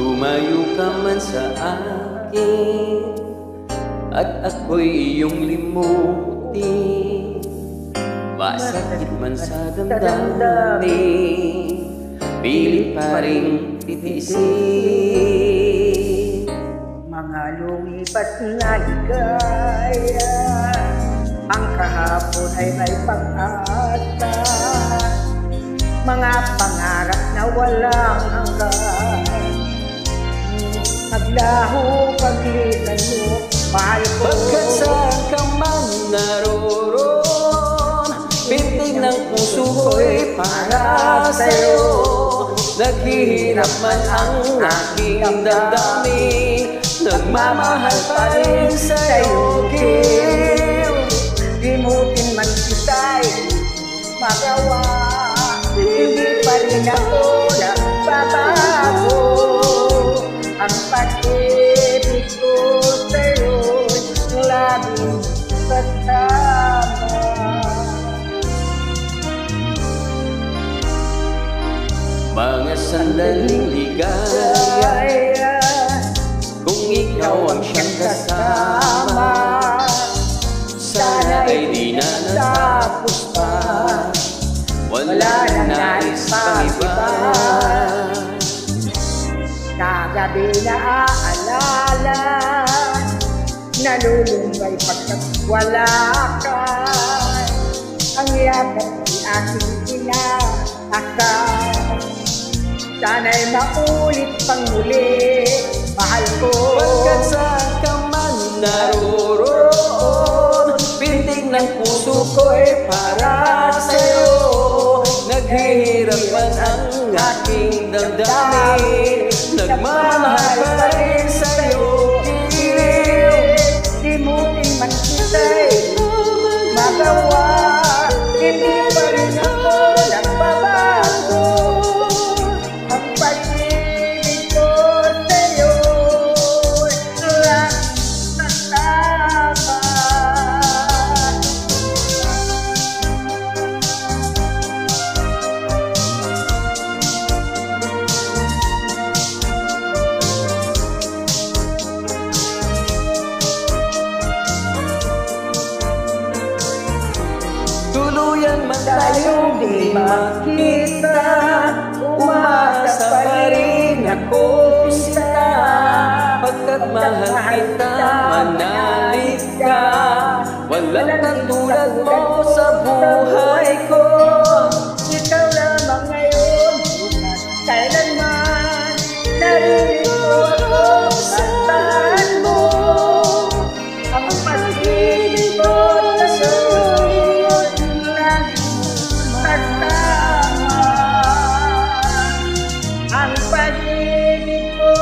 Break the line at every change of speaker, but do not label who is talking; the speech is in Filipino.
Lumayo ka man sa akin at ako'y iyong limutin. Masakit man sa damdamin, pilit pa rin titiisin.
Mga lumipas na ligaya, ang kahapon ay may pag-asa. Mga pangarap na walang hanggan, naglaho paglitan mo, mahal ko.
Pagkat saan ka man naroon, pitig ng puso ko'y para sa'yo. Naghihirap man ang aking damdamin, nagmamahal pa rin sa'yo, Kim.
Limutin man kita'y magawa, hindi pa rin ako nagbabago. Ang pag-ibig ko sa'yo'y laging kasama.
Mga sandaling ligaya, kung ikaw ang siyang kasama, sana ay di na natapos pa, wala na nais pang iba.
Kagabi na aalala, nalulumbay pagkat wala ka. Ang yakap ay aking inaakal, sana'y maulit pang muli, mahal ko.
Pagkat saan ka man naroon, pintig ng puso ko'y para sa'yo. Naghihirap man ang aking damdamin, nagmamahal pa rin sa'yo, Kim.
Limutin man kita'y magawa, hindi pa rin ako nagbabago. Ang pag-ibig ko sa'yo'y laging kasama.
Tuluyan man tayong di makita, umaasa pa rin ako, sinta. Pagkat mahal kita, manalig ka, walang katulad mo sa buhay ko.
Ikaw lamang ngayon, bukas, kailanman, naririnig ako sa tahan mo. Ang pag-ibig ko sa'yo'y laging kasama. Ang pag-ibig ko